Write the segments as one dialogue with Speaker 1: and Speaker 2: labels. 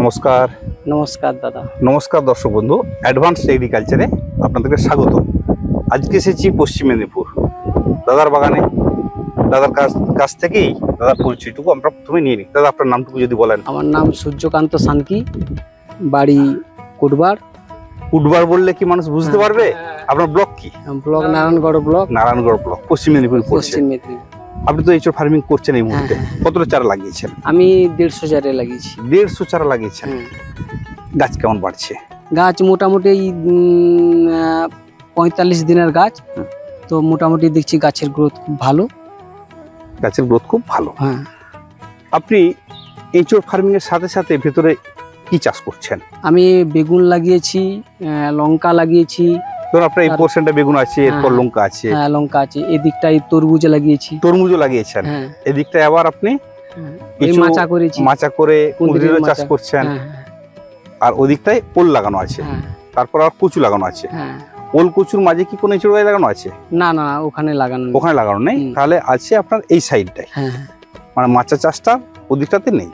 Speaker 1: নমস্কার।
Speaker 2: নমস্কার দাদা।
Speaker 1: নমস্কার দর্শক বন্ধু, অ্যাডভান্স এগ্রিকালচারে আপনাদেরকে স্বাগত। আজকে এসেছি পশ্চিম মেদিনীপুর দাদার বাগানে। দাদার কাছ থেকেই দাদার পরিচয়টুকু আমরা প্রথমে নিয়ে নিই। দাদা, আপনার নামটুকু যদি বলেন।
Speaker 2: আমার নাম সূর্যকান্ত সানকি, বাড়ি কুটবার।
Speaker 1: কুটবার বললে কি মানুষ বুঝতে পারবে? আপনার ব্লক কি?
Speaker 2: Block Narayangarh block,
Speaker 1: Narayangarh block, পশ্চিম মেদিনীপুর।
Speaker 2: পশ্চিম মেদিনীপুর।
Speaker 1: আপনি তো এঁচোড় ফার্মিং করছেন এই মুহূর্তে। কতটা চারা লাগিয়েছেন?
Speaker 2: আমি 150 চারা লাগিয়েছি।
Speaker 1: 150 চারা লাগিয়েছেন। গাছ কেমন বাড়ছে?
Speaker 2: গাছ মোটামুটি 45 দিনের গাছ, তো মোটামুটি দেখছি গাছের গ্রোথ খুব ভালো।
Speaker 1: গাছের গ্রোথ খুব ভালো।
Speaker 2: হ্যাঁ।
Speaker 1: আপনি এঁচোড় ফার্মিং এর সাথে সাথে ভেতরে কি চাষ করছেন?
Speaker 2: আমি বেগুন লাগিয়েছি, লঙ্কা লাগিয়েছি।
Speaker 1: ধরুন আপনার এই পোরশনটা বেগুন আছে, এরপর লঙ্কা আছে।
Speaker 2: হ্যাঁ, লঙ্কা আছে। এদিকটায় তরমুজ লাগিয়েছি।
Speaker 1: তরমুজও লাগিয়েছেন। এদিকটায় আবার আপনি
Speaker 2: মাচা করেছি,
Speaker 1: মাচা করে কুঁদরিরও চাষ করছেন। আর ওদিকটায় ওল লাগানো আছে, তারপর আর কচু লাগানো আছে। ওল কচুর মাঝে কি কোনো এঁচোড় গাছ লাগানো আছে?
Speaker 2: না না, ওখানে লাগানো
Speaker 1: নেই। তাহলে আছে আপনার এই সাইডটায়, মানে মাচা চাষটা ওদিকটাতে নেই।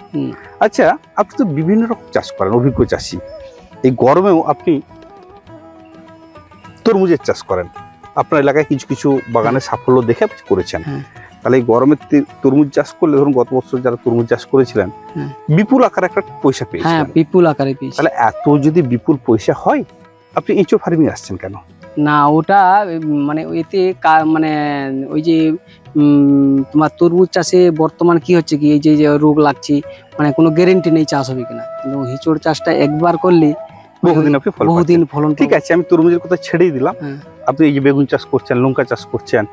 Speaker 1: আচ্ছা, আপনি তো বিভিন্ন রকম চাষ করেন, অভিজ্ঞ চাষি। এই গরমেও আপনি তরমুজের চাষ করেন। আপনার এলাকায় কিছু কিছু বাগানের সাফল্য দেখে আপনি করেছেন। তাহলে এই গরমে তরমুজ চাষ করলে, ধরুন গত বছর যারা তরমুজ চাষ করেছিলেন, বিপুল আকারে একটা পয়সা পেয়েছিলেন।
Speaker 2: বিপুল আকারে পেয়েছি।
Speaker 1: তাহলে এত যদি বিপুল পয়সা হয়, আপনি এঁচোড় ফার্মিং আসছেন কেন?
Speaker 2: না, ওটা মানে এতে মানে ওই যে তোমার তরমুজ চাষে বর্তমান কি হচ্ছে কি, এই যে রোগ লাগছে, মানে কোনো গ্যারেন্টি নেই চাষ হবে কিনা। কিন্তু এঁচোড় চাষটা একবার করলে বহুদিন ফলন।
Speaker 1: ঠিক আছে, আমি তরমুজের কথা ছেড়েই দিলাম। আপনি এই যে বেগুন চাষ করছেন, লঙ্কা চাষ করছেন,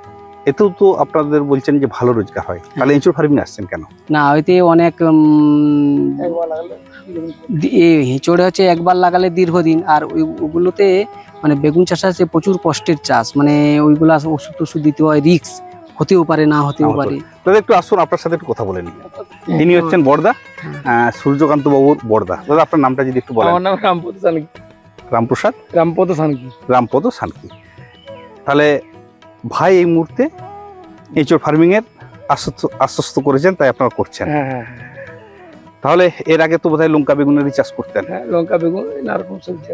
Speaker 1: এতেও তো আপনাদের বলছেন যে ভালো রোজগার হয়। তাহলে এঁচোড় ফার্মিং আসছেন কেন?
Speaker 2: না, ওইতে অনেক এঁচোড়ে হচ্ছে একবার লাগালে দীর্ঘদিন। আর ওগুলোতে মানে বেগুন চাষ আছে প্রচুর কষ্টের চাষ, মানে ওইগুলা ওষুধ টষুধ দিতে হয়, রিস্ক হতেও পারে, না হতেও পারে।
Speaker 1: দাদা, একটু আসুন, আপনার সাথে একটু কথা বলে নিই। ইনি হচ্ছেন বড়দা, সূর্যকান্ত বাবুর বড়দা। দাদা, আপনার নামটা যদি একটু বলেন।
Speaker 2: আমার নাম রামপদ সানকি।
Speaker 1: রামপদ সানকি। তাহলে ভাই এই মুহূর্তে এঁচোড় ফার্মিং এর আশ্বস্ত করেছেন, তাই আপনারা করছেন। তাহলে এর আগে তো বোধহয় লঙ্কা বেগুনেরই চাষ করতেন।
Speaker 2: লঙ্কা বেগুন নানারকম সবজি।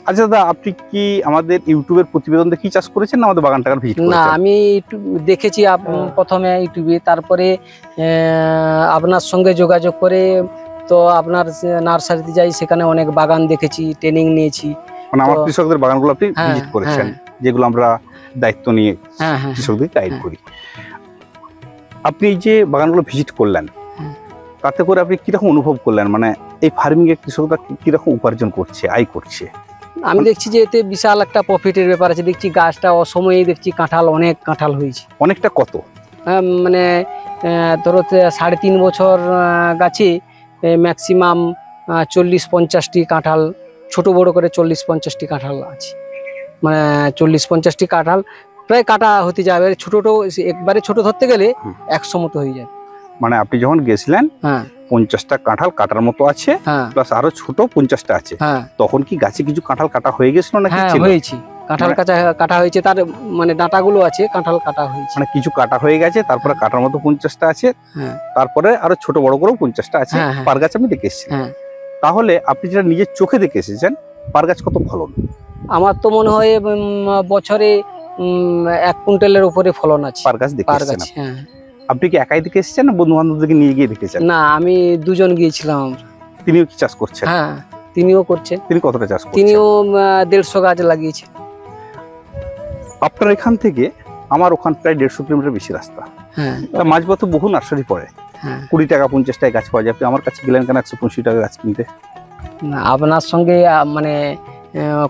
Speaker 1: আচ্ছা দাদা, আপনি কি আমাদের ইউটিউবের প্রতিবেদন দেখে চাষ করেছেন না আমাদের বাগানটাকে ভিজিট করেছেন?
Speaker 2: না, আমি দেখেছি প্রথমে ইউটিউবে, তারপরে আপনার সঙ্গে যোগাযোগ করে তো আপনার নার্সারিতে যাই, সেখানে অনেক বাগান দেখেছি, ট্রেনিং নিয়েছি।
Speaker 1: মানে আমার কৃষকদের বাগানগুলো আপনি ভিজিট করেছেন, যেগুলো আমরা দায়িত্ব নিয়ে কৃষকদের গাইড করি। আপনি এই যে বাগানগুলো ভিজিট করলেন, তাতে করে আপনি কিরকম অনুভব করলেন? মানে এই ফার্মিং এর কৃষকরা কিরকম উপার্জন করছে, আয় করছে?
Speaker 2: আমি দেখছি যে এতে বিশাল একটা প্রফিটের ব্যাপার আছে। দেখছি গাছটা অসময়ে দেখছি অনেক কাঁঠাল হয়েছে।
Speaker 1: অনেকটা কত?
Speaker 2: মানে ধরো 3.5 বছর গাছে ম্যাক্সিমাম 40-50টি কাঁঠাল, ছোট বড় করে 40-50টি কাঁঠাল আছে। মানে 40-50টি কাঁঠাল প্রায় কাটা হতে যাবে। ছোটটো একবারে ছোট ধরতে গেলে 100 মতো হয়ে যায়।
Speaker 1: মানে আপনি যখন গেছিলেন 50টা কাঁঠাল কাটার মতো আছে, প্লাস আরো ছোট 50টা আছে, তখন কি গাছে কিছু কাঁঠাল কাটা হয়ে গেছিল নাকি?
Speaker 2: হয়েছে, কাঁঠাল কাটা হয়েছে। তার মানে ডাঁটাগুলো আছে, কাঁঠাল কাটা হয়েছে। মানে
Speaker 1: কিছু কাটা হয়ে গেছে, তারপরে কাটার মতো 50টা আছে, তারপরে আরো ছোট বড় করেও 50টা আছে। পার গাছ আমি দেখে এসেছি। তাহলে আপনি যেটা নিজের চোখে দেখে এসেছেন, পার গাছ কত ফলন? আমার তো মনে হয় বছরে
Speaker 2: 1 কুইন্টালের উপরে ফলন আছে
Speaker 1: পার গাছ দেখে এসেছেন। আপনি কি একাই দেখে এসেছেন না বন্ধু বান্ধবদেরকে নিয়ে গিয়ে দেখেছেন?
Speaker 2: না, আমি দুজন গিয়েছিলাম।
Speaker 1: তিনিও কি চাষ করছেন?
Speaker 2: হ্যাঁ, তিনিও করছেন।
Speaker 1: তিনি কতটা চাষ করছেন?
Speaker 2: তিনিও 150 গাছ লাগিয়েছেন।
Speaker 1: আপনার এখান থেকে আমার ওখান প্রায় 150 কিলোমিটার বেশি রাস্তা। মাঝপথে বহু নার্সারি পড়ে। 20 টাকা 50 টাকা গাছ পাওয়া যায়। আপনি আমার কাছে গেলেন কেন 150 টাকা গাছ কিনতে?
Speaker 2: আপনার সঙ্গে মানে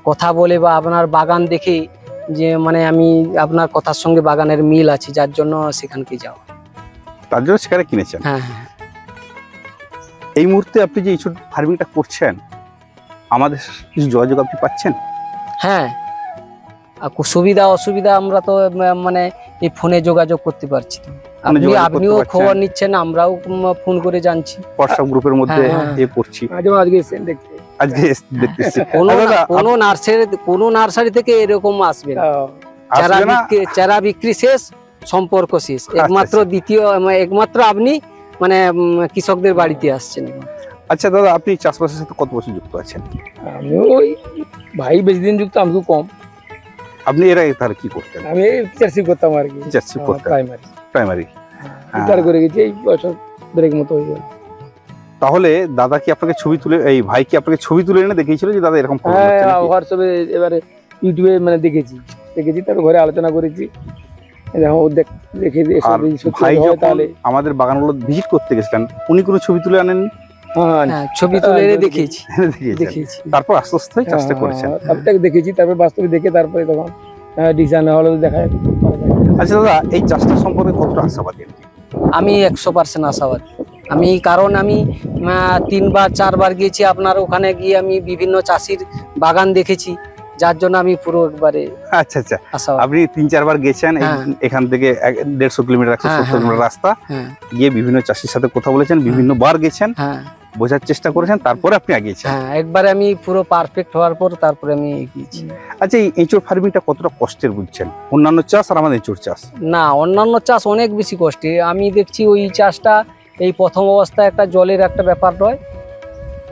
Speaker 2: কথা বলে বা আপনার বাগান দেখে, যে মানে আমি আপনার কথার সঙ্গে বাগানের মিল আছে, যার জন্য সেখানকে যাওয়া,
Speaker 1: তার জন্য সেখানে কিনেছেন। এই মুহূর্তে আপনি যে এঁচোড় ফার্মিংটা করছেন, আমাদের কিছু যোগাযোগ আপনি পাচ্ছেন?
Speaker 2: হ্যাঁ, সুবিধা অসুবিধা আমরা তো মানে এই ফোনে যোগাযোগ করতে পারছি। আপনিও খবর নিচ্ছেন, আমরাও ফোন করে জানছি।
Speaker 1: হোয়াটসঅ্যাপ গ্রুপের মধ্যে করছি।
Speaker 2: কোনো নার্সারি থেকে এরকম আসবে না। চারা বিক্রি শেষ, সম্পর্ক শেষ। একমাত্র আপনি মানে কৃষকদের বাড়িতে আসছেন।
Speaker 1: আচ্ছা দাদা, আপনি চাষবাসের সাথে কত বছর যুক্ত আছেন?
Speaker 3: আমি ওই ভাই বেশি দিন যুক্ত, আমি খুব কম।
Speaker 1: আপনি এর আগে তাহলে কি করতেন?
Speaker 3: আমি টিচারশিপ করতাম আর কি,
Speaker 1: টিচারশিপ করতেন,
Speaker 3: প্রাইমারি
Speaker 1: প্রাইমারি।
Speaker 3: টিচার করে গেছি এই বছর ব্রেক মতো হয়ে গেল।
Speaker 1: তাহলে দাদা কি আপনাকে ছবি তুলে, এই ভাই কি আপনাকে ছবি তুলে এনে দেখিয়েছিল যে দাদা এরকম ফলন হচ্ছে নাকি?
Speaker 3: হোয়াটসঅ্যাপে এবারে ইউটিউবে মানে দেখেছি, তারপর ঘরে আলোচনা করেছি, দেখো দেখে
Speaker 1: আর ভাই যখন আমাদের বাগানগুলো ভিজিট করতে গেছিলেন, উনি কোনো ছবি তুলে আনেননি?
Speaker 2: হ্যাঁ, ছবি তুলে এনে দেখিয়েছি।
Speaker 1: দেখিয়েছি, তারপর আস্তে আস্তে চাষটা করেছেন।
Speaker 3: তারপরে দেখেছি, তারপর বাস্তবে দেখে তারপরে তখন ডিজাইন হলো দেখা।
Speaker 1: আচ্ছা দাদা, এই চাষটা সম্পর্কে কতটা আশাবাদী?
Speaker 2: আমি 100% আশাবাদী। আমি কারণ আমি 3 বার 4 বার গিয়েছি আপনার ওখানে, গিয়ে আমি বিভিন্ন চাষির বাগান দেখেছি, যার জন্য আমি পুরো একবারে
Speaker 1: আচ্ছা আচ্ছা,
Speaker 2: আশাবাদী।
Speaker 1: আপনি 3-4 বার গেছেন এখান থেকে 150 কিলোমিটার 170 কিলোমিটার রাস্তা গিয়ে বিভিন্ন চাষির সাথে কথা বলেছেন, বিভিন্ন বার গেছেন, বোঝার চেষ্টা করেছেন, তারপরে আপনি এগিয়েছেন।
Speaker 2: হ্যাঁ, একবারে আমি পুরো পারফেক্ট হওয়ার পর তারপরে আমি এগিয়েছি।
Speaker 1: আচ্ছা, এই এঁচোড় ফার্মিংটা কতটা কষ্টের বুঝছেন অন্যান্য চাষ আর আমাদের এঁচোড় চাষ?
Speaker 2: না, অন্যান্য চাষ অনেক বেশি কষ্টে। আমি দেখছি ওই চাষটা এই প্রথম অবস্থায় একটা জলের একটা ব্যাপার রয়,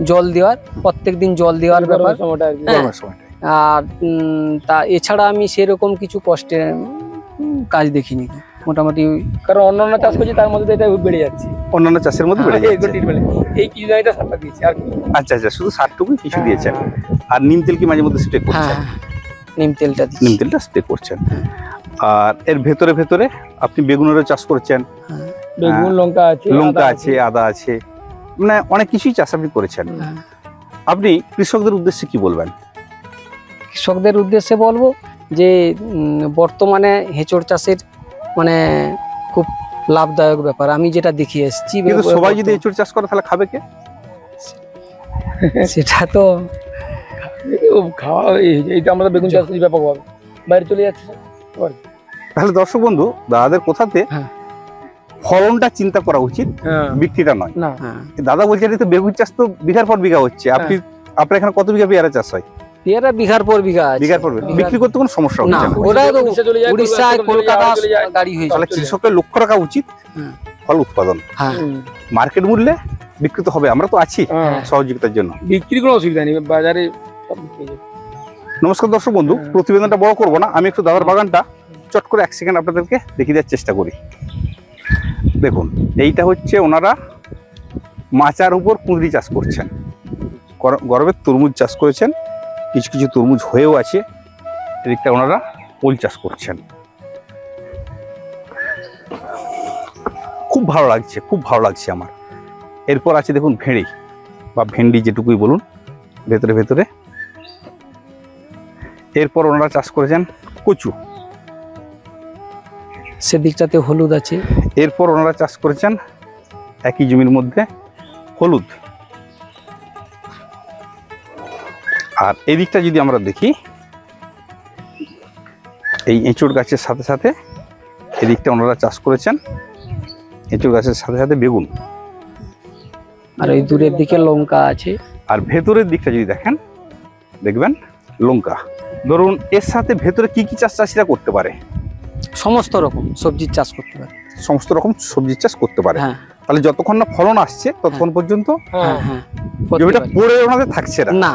Speaker 2: জল দেওয়ার, প্রত্যেকদিন জল দেওয়ার ব্যাপার। আর তা এছাড়া আমি সেরকম কিছু কষ্টের কাজ দেখিনি মোটামুটি।
Speaker 3: কারণ অন্যান্য চাষ করছি তার মধ্যে এটা বেড়ে যাচ্ছে,
Speaker 1: অন্যান্য চাষের মধ্যে বেড়ে যাচ্ছে।
Speaker 3: এই কি জায়গাটা সারটা দিয়েছি আর কি।
Speaker 1: আচ্ছা আচ্ছা, শুধু সারটুকুই কিছু দিয়েছেন। আর নিম তেল কি মাঝে মধ্যে স্প্রে করছেন?
Speaker 2: নিম তেলটা
Speaker 1: স্প্রে করছেন। আর এর ভেতরে ভেতরে আপনি বেগুনেরও চাষ করছেন,
Speaker 3: বেগুন, লঙ্কা আছে,
Speaker 1: আদা আছে, মানে অনেক কিছুই চাষ আপনি করেছেন। আপনি কৃষকদের উদ্দেশ্যে কি বলবেন?
Speaker 2: কৃষকদের উদ্দেশ্যে বলবো যে বর্তমানে হেঁচড় চাষের মানে খুব লাভদায়ক ব্যাপার, আমি যেটা দেখে এসেছি।
Speaker 1: কিন্তু সবাই যদি এঁচোড় চাষ করে তাহলে খাবে কে?
Speaker 2: সেটা তো
Speaker 3: খাওয়া, এইটা আমরা বেগুন চাষ করি ব্যাপকভাবে, বাইরে চলে যাচ্ছে।
Speaker 1: তাহলে দর্শক বন্ধু, দাদাদের কথাতে ফলনটা চিন্তা করা উচিত, বিক্রিটা নয়। দাদা বলছেন তো বেগুন চাষ তো বিঘার পর বিঘা হচ্ছে, আপনি আপনার এখানে কত বিঘা পেয়ারা চাষ হয়?
Speaker 2: পেয়ারা বিঘার পর বিঘা,
Speaker 1: বিঘার পর বিক্রি করতে কোনো সমস্যা
Speaker 2: না।
Speaker 1: হচ্ছে না।
Speaker 2: ওটা তো উড়িষ্যা, কলকাতা গাড়ি হয়ে যায়।
Speaker 1: তাহলে কৃষকের লক্ষ্য রাখা উচিত ফল উৎপাদন, মার্কেট মূল্যে বিক্রিত হবে। আমরা তো আছি সহযোগিতার জন্য,
Speaker 3: বিক্রি কোনো অসুবিধা নেই, বাজারে।
Speaker 1: নমস্কার দর্শক বন্ধু, প্রতিবেদনটা বড় করবো না, আমি একটু দাদার বাগানটা চট করে 1 সেকেন্ড আপনাদেরকে দেখিয়ে দেওয়ার চেষ্টা করি। দেখুন, এইটা হচ্ছে ওনারা মাচার উপর কুঁদরি চাষ করছেন, গরমের তরমুজ চাষ করেছেন, কিছু কিছু তরমুজ হয়েও আছে। এদিকটা ওনারা ওল চাষ করছেন। খুব ভালো লাগছে, খুব ভালো লাগছে আমার। এরপর আছে দেখুন ভেড়ি বা ভেন্ডি যেটুকুই বলুন, ভেতরে ভেতরে। এরপর ওনারা চাষ করেছেন কচু,
Speaker 2: সেদিকটাতে হলুদ আছে।
Speaker 1: এরপর ওনারা চাষ করেছেন একই জমির মধ্যে হলুদ। আর এদিকটা যদি আমরা দেখি, এই এঁচোড় গাছের সাথে সাথে এদিকটা ওনারা চাষ করেছেন এঁচোড় গাছের সাথে সাথে বেগুন।
Speaker 2: আর ওই দূরের দিকে লঙ্কা আছে।
Speaker 1: আর ভেতরের দিকটা যদি দেখেন, দেখবেন লঙ্কা। ধরুন এর সাথে ভেতরে কি কি চাষ চাষিরা করতে পারে?
Speaker 2: সমস্ত রকম সবজির চাষ করতে পারে,
Speaker 1: সমস্ত রকম সবজির চাষ করতে পারে। তাহলে যতক্ষণ না ফলন আসছে ততক্ষণ পর্যন্ত জমিটা পড়ে ওনাদের থাকছে না,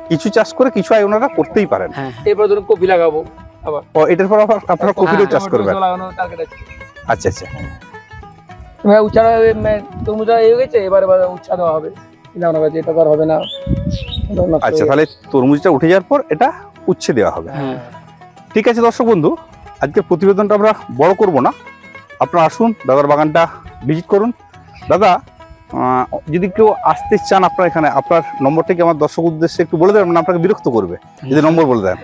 Speaker 1: কিছু চাষ করে কিছু আয় ওনারা করতেই পারেন।
Speaker 3: এরপর ধরুন কপি লাগাবো আবার,
Speaker 1: এটার পর আবার আপনারা কপিরও চাষ করবেন। আচ্ছা আচ্ছা,
Speaker 3: উচ্ছা তরমুজটা হয়ে গেছে, এবার উচ্ছা দেওয়া হবে। এটা তো আর হবে না।
Speaker 1: আচ্ছা, তাহলে তরমুজটা উঠে যাওয়ার পর এটা উচ্ছে দেওয়া হবে। ঠিক আছে দর্শক বন্ধু, আজকের প্রতিবেদনটা আমরা বড় করব না, আপনারা আসুন দাদার বাগানটা ভিজিট করুন। দাদা, যদি কেউ আসতে চান আপনার এখানে, আপনার নম্বরটা কি আমার দর্শক উদ্দেশ্যে একটু বলে দেবেন? আপনাকে বিরক্ত করবে যদি নম্বর বলে দেন?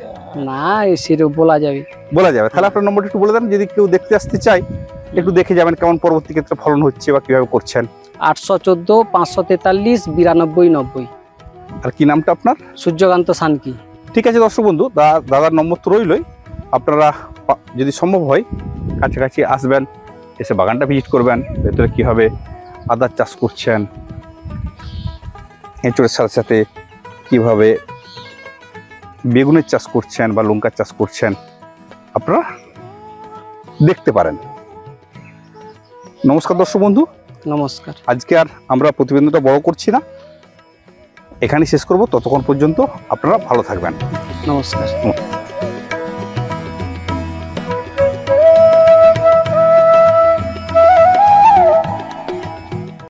Speaker 2: না, সেটা বলা যাবে,
Speaker 1: বলা যাবে। তাহলে আপনার নম্বরটা একটু বলে দেন, যদি কেউ দেখতে আসতে চায় একটু দেখে যাবেন কেমন পরবর্তী ক্ষেত্রে ফলন হচ্ছে বা কিভাবে করছেন।
Speaker 2: 814 543 92 90।
Speaker 1: আর কি নামটা আপনার?
Speaker 2: সূর্যকান্ত সানকি।
Speaker 1: ঠিক আছে দর্শক বন্ধু, দাদার নম্বর তো রইলই, আপনারা যদি সম্ভব হয় কাছাকাছি আসবেন, এসে বাগানটা ভিজিট করবেন, ভেতরে কীভাবে আদার চাষ করছেন, এঁচড়ের সাথে সাথে কীভাবে বেগুনের চাষ করছেন বা লঙ্কার চাষ করছেন, আপনারা দেখতে পারেন। নমস্কার দর্শক বন্ধু,
Speaker 2: নমস্কার।
Speaker 1: আজকে আর আমরা প্রতিবেদনটা বড় করছি না, এখানেই শেষ করব। ততক্ষণ পর্যন্ত আপনারা ভালো থাকবেন।
Speaker 2: নমস্কার।